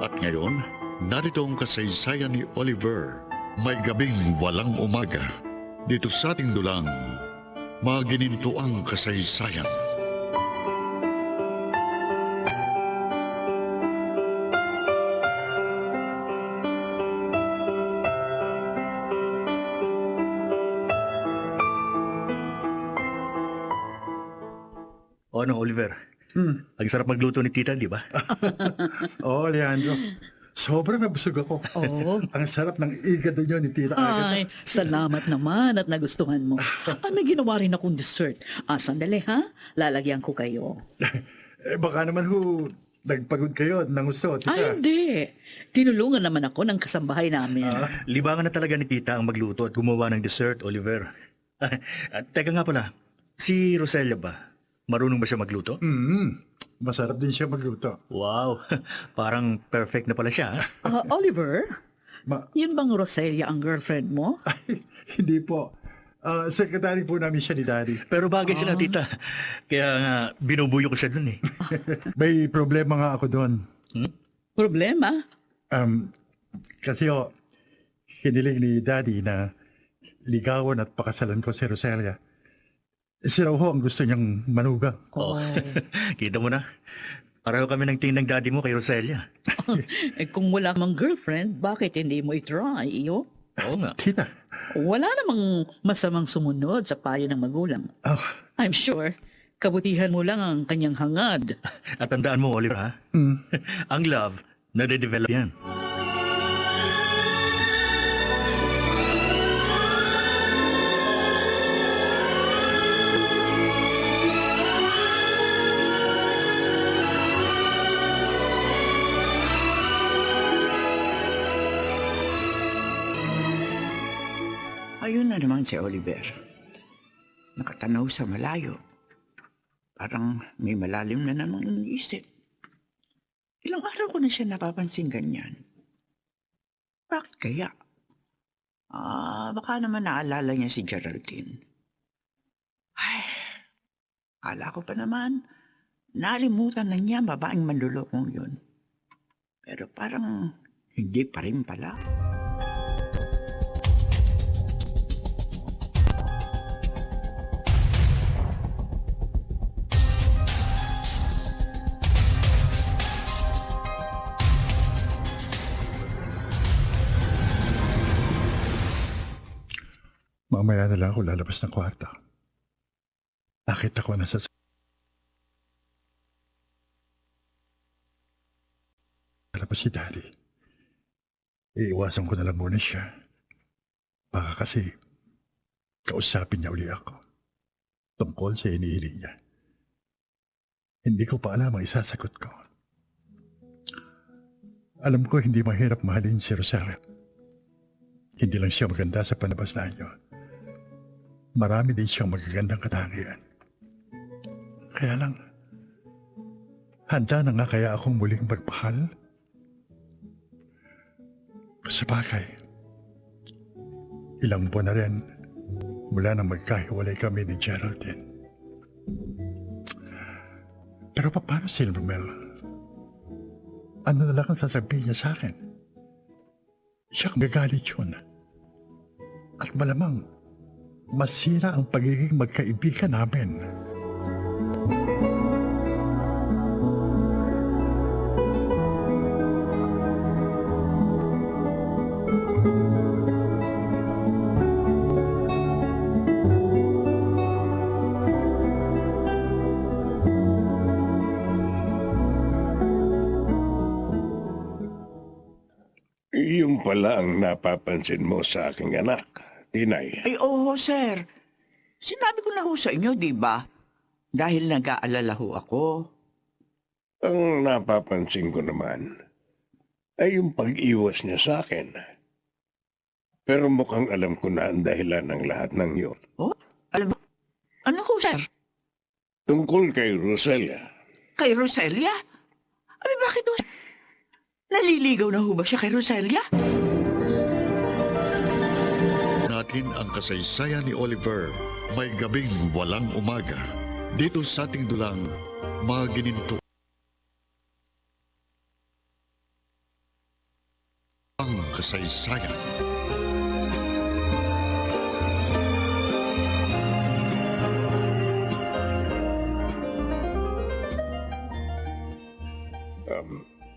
At ngayon, narito ang kasaysayan ni Oliver. May gabing walang umaga. Dito sa ating dulang, mga ginintuang kasaysayan. O ano, Oliver? Ang sarap magluto ni Tita, di ba? Oo, Leandro. Sobrang nabusog ako. Oo. Ang sarap ng igado nyo ni Tita Agatha. Ay, salamat naman at nagustuhan mo. May ginawa rin akong dessert. Sandali ha? Lalagyan ko kayo. Baka naman nagpagod kayo at nangusto, Tita. Ay, hindi. Tinulungan naman ako ng kasambahay namin. Libangan na talaga ni Tita ang magluto at gumawa ng dessert, Oliver. Teka nga pala, si Roselia ba? Marunong ba siya magluto? Masarap din siya magluto. Wow, parang perfect na pala siya. Oliver, Ma- yun bang Roselia ang girlfriend mo? Ay, hindi po. Secretary po namin siya ni Daddy. Pero bagay sila, Tita. Kaya nga, binubuyo ko siya dun eh. May problema nga ako doon. Problema? Kasi hiniling ni Daddy na ligawan at pakasalan ko si Roselia. Si raw ho ang gusto niyang manugang. Oh. Kita mo na. Pareho kami ng tingin ng daddy mo kay Roselia. Kung wala mang girlfriend, bakit hindi mo i-try, iyo? Oo nga. Tita, Wala namang masamang sumunod sa payo ng magulang. oh, I'm sure, kabutihan mo lang ang kanyang hangad. At tandaan mo, Oliver, ha? Ang love, nade-develop yan. Ayun na naman si Oliver. Nakatanaw sa malayo. Parang may malalim na namang iniisip. Ilang araw ko na siya napapansin ganyan. Bakit kaya? Baka naman naalala niya si Geraldine. Ay, akala ko pa naman, nalimutan na niya babaeng manlulokong yun. Pero parang hindi pa rin pala. mamaya na lang ako lalabas ng kwarto. Nakita ko na sa labas si Daddy. Iiwasan ko na lang muna siya. Baka kasi kausapin niya uli ako tungkol sa inihiling niya. Hindi ko pa alam ang isasagot ko. Alam ko hindi mahirap mahalin si Rosario. Hindi lang siya maganda sa panabas na niyo. Marami din siyang magagandang katangian. Kaya lang, handa na nga kaya akong muling magpahal? Sa bagay, ilang buwan na rin mula nang magkahiwalay kami ni Geraldine. Pero paano si Romel? Ano na lang ang sasabihin niya sa akin? Siya gagalit yun. At malamang, masira ang pagiging magkaibigan namin. Yung pala ang napapansin mo sa aking anak, Tinay. Ay, oo, sir. Sinabi ko na ho sa inyo, di ba? Dahil nag-aalala ho ako. Ang napapansin ko naman ay yung pag-iwas niya sa akin. Pero mukhang alam ko na ang dahilan ng lahat ng yun. Oh, alam mo? Ano ho, sir? Tungkol kay Roselia. Kay Roselia? Ay, bakit ho? Naliligaw na ho ba siya kay Roselia? Natin ang kasaysayan ni Oliver. May gabing walang umaga. Dito sa ating dulang, mga gininto. kasaysayan.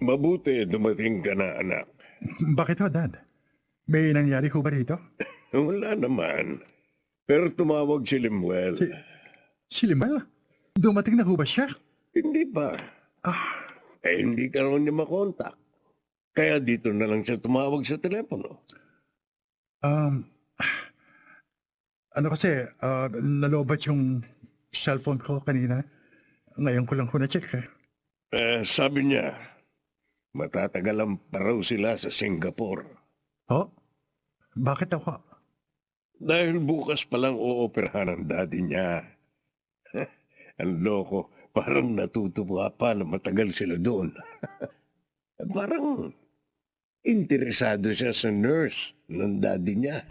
Mabuti dumating ka na, anak. Bakit ho, Dad? May nangyari ho ba rito? Wala naman. Pero tumawag si Limuel. Si Limal? Dumating na ho ba siya? Hindi pa. Hindi ka raw niya makontak. Kaya dito na lang siya tumawag sa telepono. Ano kasi, nalobat yung cellphone ko kanina. Ngayon ko lang ho na-check eh. Sabi niya, matatagalan pa raw sila sa Singapore. Oh? Bakit ako? Dahil bukas pa lang ooperahan ang daddy niya. Ang loko, parang natutuwa pa na matagal sila doon. Parang interesado siya sa nurse ng daddy niya.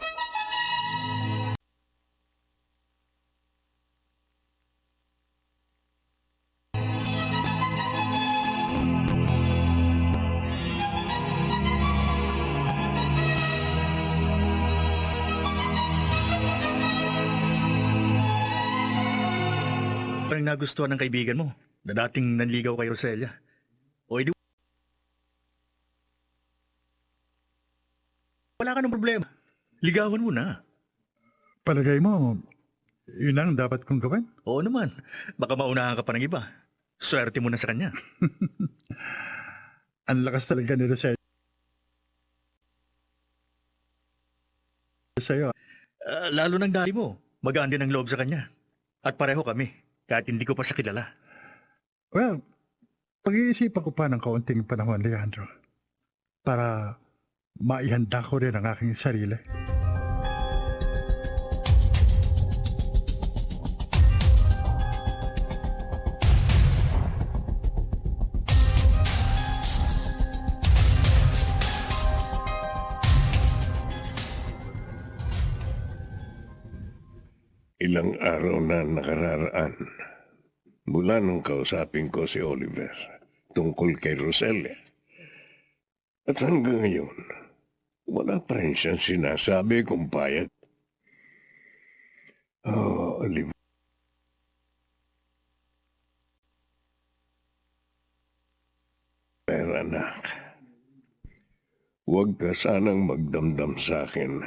Parang nagustuhan ng kaibigan mo na dating nanligaw kay Roselia. O edi wala ka ng problema. Ligawan mo na. Palagay mo, yun ang dapat kong gawin? Oo naman. Baka maunahan ka pa ng iba. Swerte mo na sa kanya. Ang lakas talaga ni Rosel. Sa'yo. Lalo ng daddy mo. Magaan din ang loob sa kanya. At pareho kami. Kahit hindi ko pa siya kilala. Well, pag-iisipan ko pa ng kaunting panahon, Leandro. Para maihanda ko rin ang aking sarili. Ilang araw na nakararaan mula nung kausapin ko si Oliver tungkol kay Roselia. At hanggang ngayon, wala pa rin siyang sinasabi kung payag. Oh, Oliver. Pero anak, huwag ka sanang magdamdam sa akin.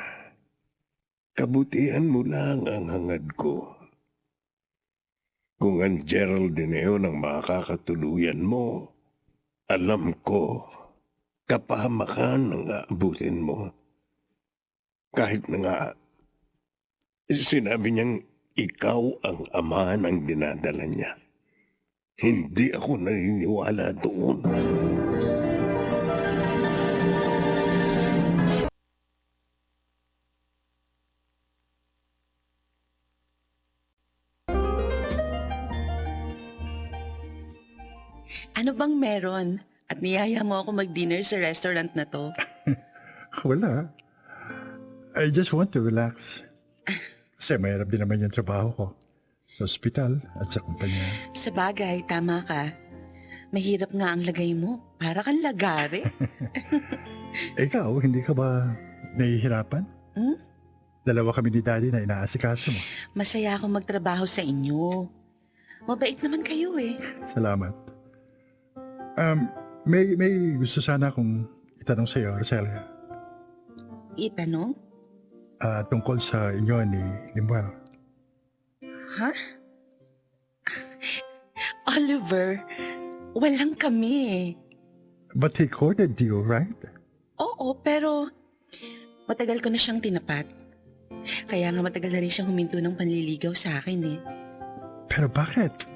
Kabutihan mo lang ang hangad ko. Kung ang Gerald Dineo ng makakatuluyan mo, alam ko, kapahamakan ang aabutin mo. Kahit na nga, sinabi niyang ikaw ang ama ng dinadala niya. Hindi ako naniniwala doon. Ano bang meron? At niyaya mo ako mag-dinner sa restaurant na to? Wala. I just want to relax. Kasi mahirap din naman yung trabaho ko. Sa ospital at sa kumpanya. Sa bagay, tama ka. Mahirap nga ang lagay mo. Para kang lagari. Ikaw, hindi ka ba nahihirapan? Hmm? Dalawa kami ni Daddy na inaasikaso mo. Masaya akong magtrabaho sa inyo. Mabait naman kayo eh. Salamat. May gusto sana akong itanong sa iyo, Roselia. Itanong? Tungkol sa inyo ni Limuel. Ha? Oliver, walang kami eh. But he courted you, right? Oo, pero matagal ko na siyang tinapat. Kaya nga matagal na rin siyang huminto ng panliligaw sa akin eh. Pero bakit?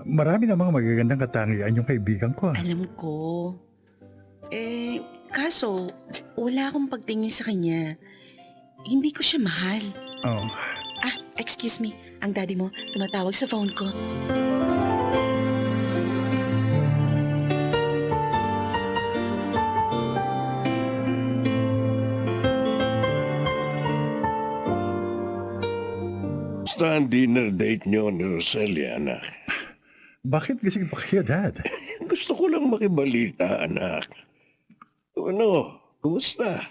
Marami namang magagandang katangian yung kaibigan ko. Alam ko. Kaso, wala akong pagtingin sa kanya. Hindi ko siya mahal. Oh, Excuse me. Ang daddy mo, tumatawag sa phone ko. Basta ang dinner date niyo ni Roselia, anak. bakit gising pa kayo, Dad? Gusto ko lang makibalita, anak. Ano, Kumusta?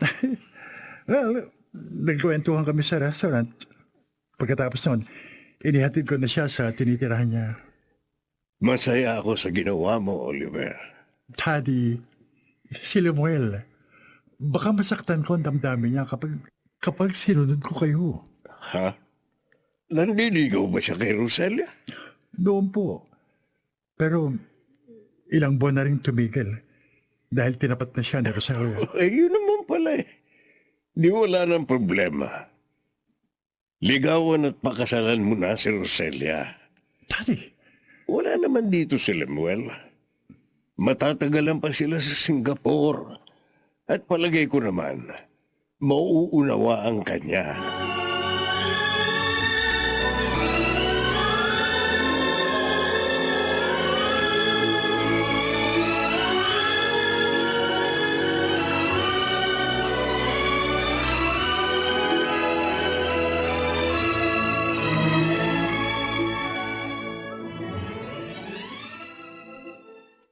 Well, nagkwentuhan kami sa restaurant. Pagkatapos noon, inihatid ko na siya sa tinitirahan niya. Masaya ako sa ginawa mo, Oliver. Daddy, si Lemuel, baka masaktan ko ang damdamin niya kapag sinunod ko kayo. Ha? Nandiligaw ba siya kay Roselia? Noon po. Pero ilang buwan na rin tumigil dahil tinapat na siya ni Rosario. Eh, yun naman pala eh. Di wala ng problema. Ligawan at pakasalan mo na si Roselia. Daddy, Wala naman dito si Lemuel. Matatagalan pa sila sa Singapore. At palagay ko naman, mauunawa ang kanya.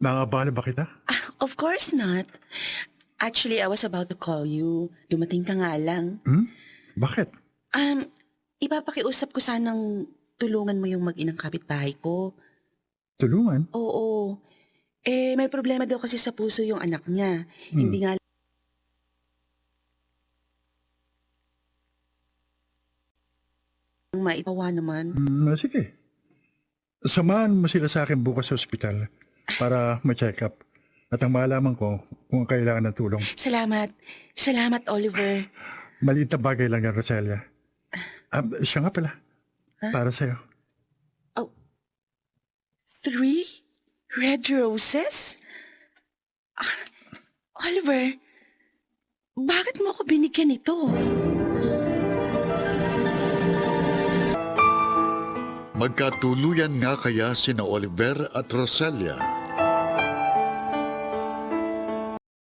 nakabala ba kita? Of course not. Actually, I was about to call you. Dumating ka nga lang. Bakit? Ipapakiusap ko sanang tulungan mo yung mag-inang kapitbahay ko. Tulungan? Oo. May problema daw kasi sa puso yung anak niya. Hindi nga maipawa naman. Sige. Samahan mo sila sa akin bukas sa ospital para ma-check up. At ang malaman ko kung kailangan ng tulong. Salamat. Salamat, Oliver. Maliit na bagay lang yan, Roselia. Siya nga pala. Para sa'yo. 3 red roses? Oliver, bakit mo ako binigyan ito? Magkatuluyan nga kaya sina Oliver at Roselia